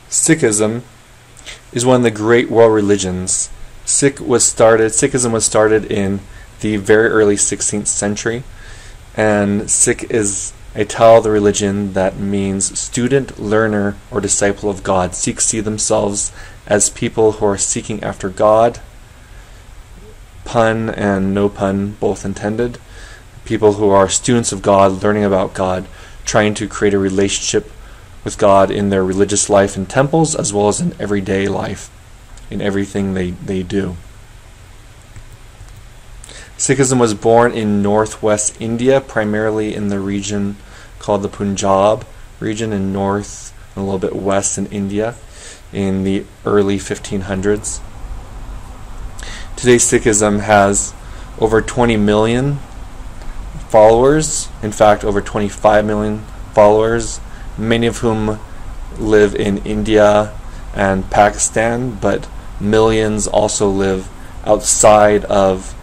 Sikhism is one of the great world religions. Sikhism was started in the very early 16th century, and Sikh is a Tal, the religion that means student, learner, or disciple of God. Sikhs see themselves as people who are seeking after God, pun and no pun both intended, people who are students of God, learning about God, trying to create a relationship with God in their religious life in temples as well as in everyday life, in everything they do. Sikhism was born in northwest India, primarily in the region called the Punjab region in north and a little bit west in India in the early 1500s. Today Sikhism has over 20 million followers, in fact over 25 million followers, many of whom live in India and Pakistan, but millions also live outside of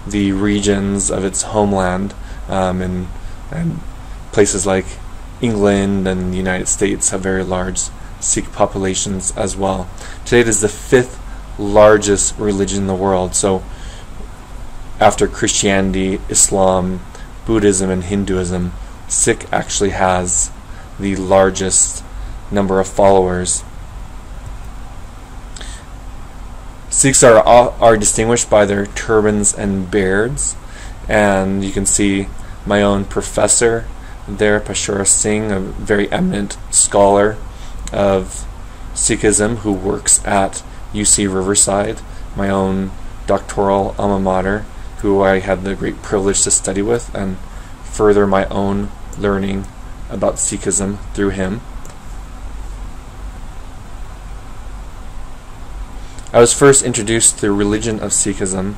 the regions of its homeland, and places like England and the United States have very large Sikh populations as well. Today it is the 5th largest religion in the world, so after Christianity, Islam, Buddhism, and Hinduism, Sikh actually has the largest number of followers. Sikhs are distinguished by their turbans and beards, and you can see my own professor there, Pashura Singh, a very eminent scholar of Sikhism who works at UC Riverside, my own doctoral alma mater, who I had the great privilege to study with and further my own learning about Sikhism through him. I was first introduced to the religion of Sikhism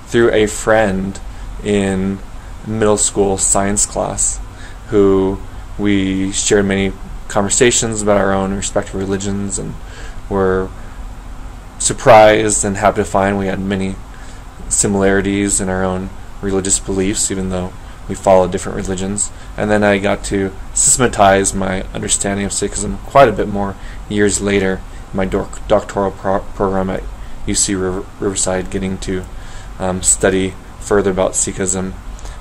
through a friend in middle school science class, who we shared many conversations about our own respective religions and were surprised and happy to find we had many similarities in our own religious beliefs, even though we followed different religions. And then I got to systematize my understanding of Sikhism quite a bit more years later in my doctoral program at UC Riverside, getting to study further about Sikhism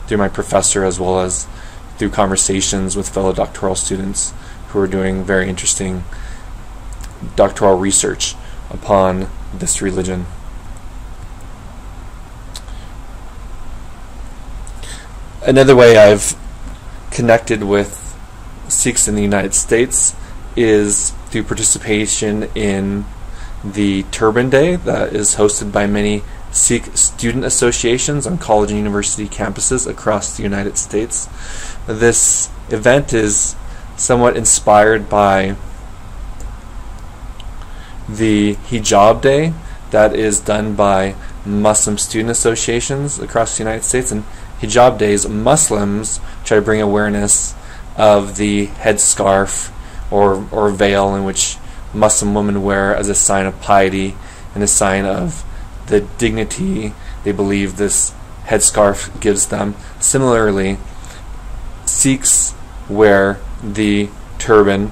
through my professor as well as through conversations with fellow doctoral students who are doing very interesting doctoral research upon this religion. Another way I've connected with Sikhs in the United States is through participation in the Turban Day that is hosted by many Sikh student associations on college and university campuses across the United States. This event is somewhat inspired by the Hijab Day that is done by Muslim student associations across the United States. And Hijab Days, Muslims try to bring awareness of the headscarf or veil in which Muslim women wear as a sign of piety and a sign of the dignity they believe this headscarf gives them. Similarly, Sikhs wear the turban,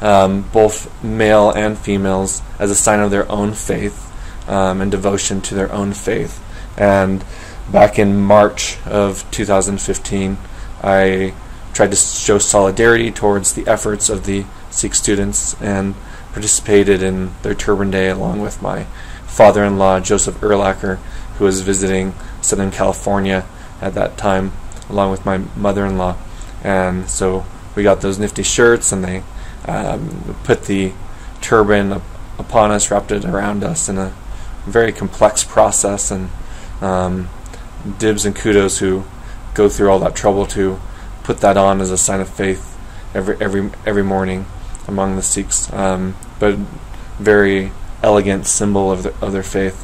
both male and females, as a sign of their own faith and devotion to their own faith. And back in March of 2015, I tried to show solidarity towards the efforts of the Sikh students and participated in their Turban Day along with my father-in-law, Joseph Erlacher, who was visiting Southern California at that time, along with my mother-in-law. And so we got those nifty shirts, and they put the turban upon us, wrapped it around us in a very complex process, and dibs and kudos who go through all that trouble to put that on as a sign of faith every morning among the Sikhs, but very elegant symbol of their faith.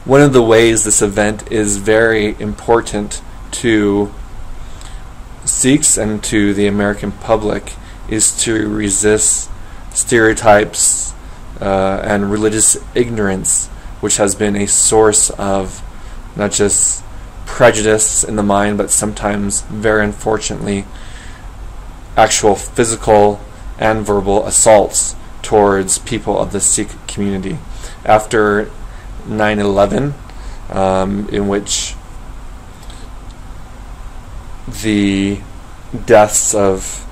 One of the ways this event is very important to Sikhs and to the American public is to resist stereotypes and religious ignorance, which has been a source of not just prejudice in the mind, but sometimes, very unfortunately, actual physical and verbal assaults towards people of the Sikh community. After 9/11, in which the deaths of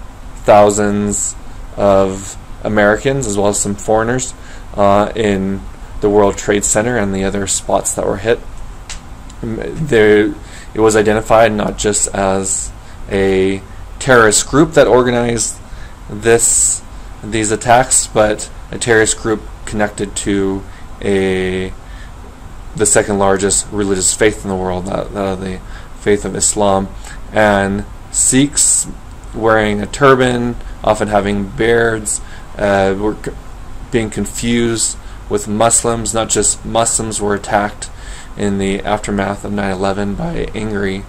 thousands of Americans as well as some foreigners in the World Trade Center and the other spots that were hit, it was identified not just as a terrorist group that organized these attacks, but a terrorist group connected to the second largest religious faith in the world, the faith of Islam. And Sikhs wearing a turban, often having beards, were being confused with Muslims. Not just Muslims were attacked in the aftermath of 9/11 by angry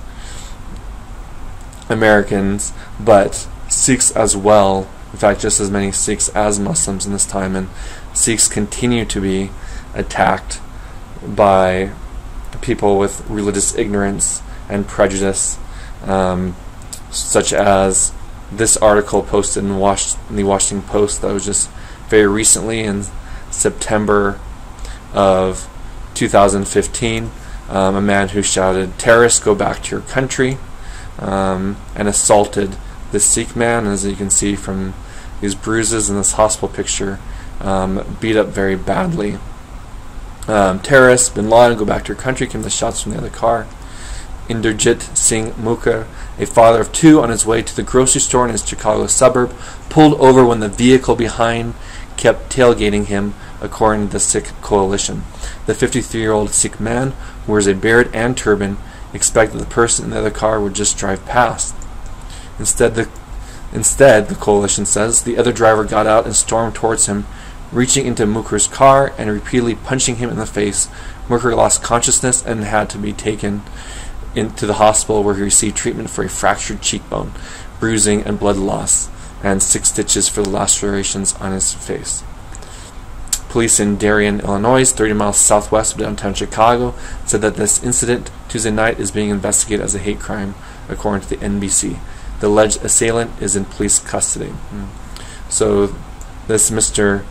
Americans, but Sikhs as well. In fact, just as many Sikhs as Muslims in this time, and Sikhs continue to be attacked by people with religious ignorance and prejudice, such as this article posted in the Washington Post that was just very recently in September of 2015. A man who shouted, "Terrorists, go back to your country," and assaulted this Sikh man, as you can see from these bruises in this hospital picture, beat up very badly. "Terrorists, Bin Laden, go back to your country," came the shots from the other car. Inderjit Singh Mukher, a father of two on his way to the grocery store in his Chicago suburb, pulled over when the vehicle behind kept tailgating him, according to the Sikh coalition. The 53-year-old Sikh man, who wears a beard and turban, expected the person in the other car would just drive past. Instead, the coalition says, the other driver got out and stormed towards him, reaching into Mukher's car and repeatedly punching him in the face. Mukher lost consciousness and had to be taken into the hospital, where he received treatment for a fractured cheekbone, bruising and blood loss, and 6 stitches for the lacerations on his face. Police in Darien, Illinois, 30 miles southwest of downtown Chicago, said that this incident Tuesday night is being investigated as a hate crime, according to the NBC. The alleged assailant is in police custody. So this Mr.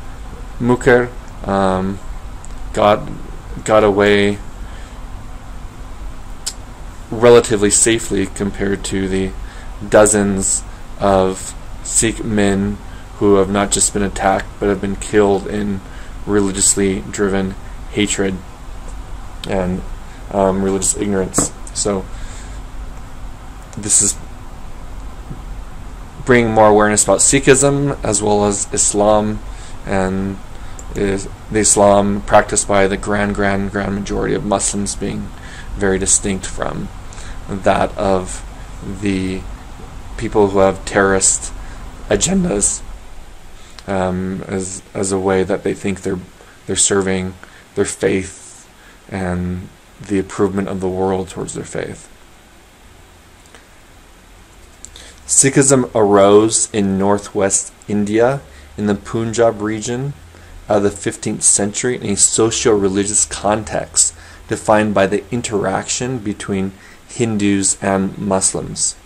Mukher got away relatively safely compared to the dozens of Sikh men who have not just been attacked but have been killed in religiously driven hatred and religious ignorance. So this is bringing more awareness about Sikhism as well as Islam, and the Islam practiced by the grand majority of Muslims being very distinct from that of the people who have terrorist agendas, as a way that they think they're serving their faith and the improvement of the world towards their faith. Sikhism arose in northwest India in the Punjab region of the 15th century in a socio-religious context defined by the interaction between Hindus and Muslims.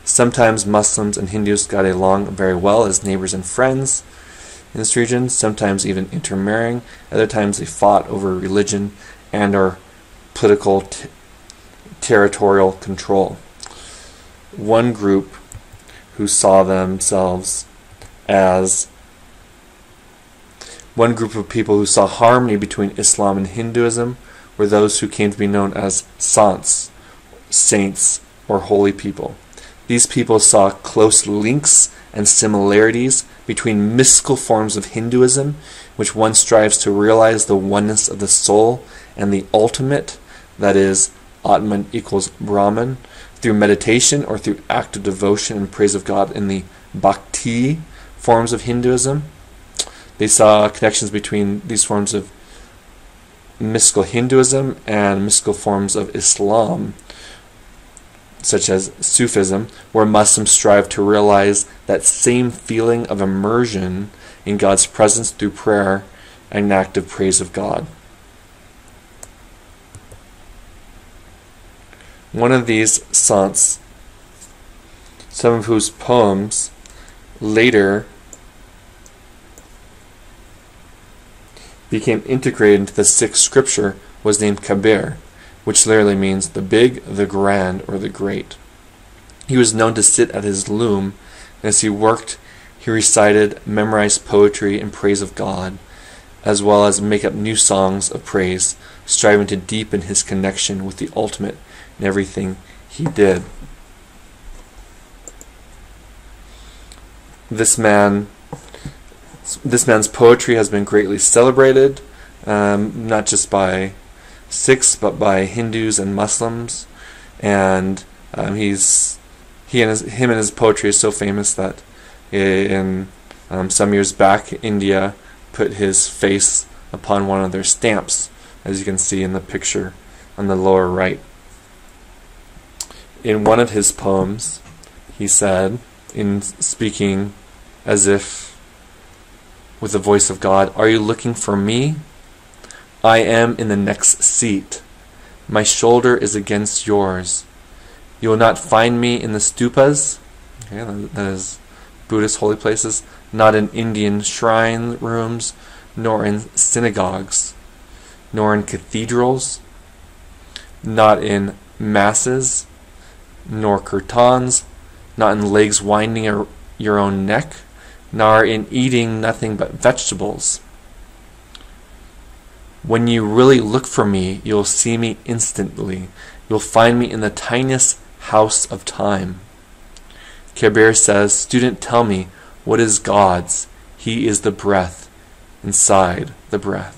Sometimes Muslims and Hindus got along very well as neighbors and friends in this region, sometimes even intermarrying. Other times they fought over religion and or political territorial control. One group who saw themselves as one group of people who saw harmony between Islam and Hinduism were those who came to be known as sants, saints, or holy people. These people saw close links and similarities between mystical forms of Hinduism, which one strives to realize the oneness of the soul and the ultimate, that is, Atman equals Brahman, through meditation or through active devotion and praise of God in the Bhakti forms of Hinduism. They saw connections between these forms of mystical Hinduism and mystical forms of Islam, such as Sufism, where Muslims strive to realize that same feeling of immersion in God's presence through prayer and active praise of God. One of these sants, some of whose poems later became integrated into the Sikh scripture, was named Kabir, which literally means the big, the grand, or the great. He was known to sit at his loom, and as he worked, he recited, memorized poetry in praise of God, as well as make up new songs of praise, striving to deepen his connection with the ultimate in everything he did. This man's poetry has been greatly celebrated, not just by Sikhs but by Hindus and Muslims, and him and his poetry is so famous that in some years back, India put his face upon one of their stamps, as you can see in the picture on the lower right. In one of his poems, he said, in speaking as if with the voice of God, "Are you looking for me? I am in the next seat. My shoulder is against yours. You will not find me in the stupas," okay, that is Buddhist holy places, "not in Indian shrine rooms, nor in synagogues, nor in cathedrals, not in masses, nor kirtans, not in legs winding your own neck, nor in eating nothing but vegetables. When you really look for me, you'll see me instantly. You'll find me in the tiniest house of time." Kabir says, "Student, tell me, what is God's? He is the breath inside the breath."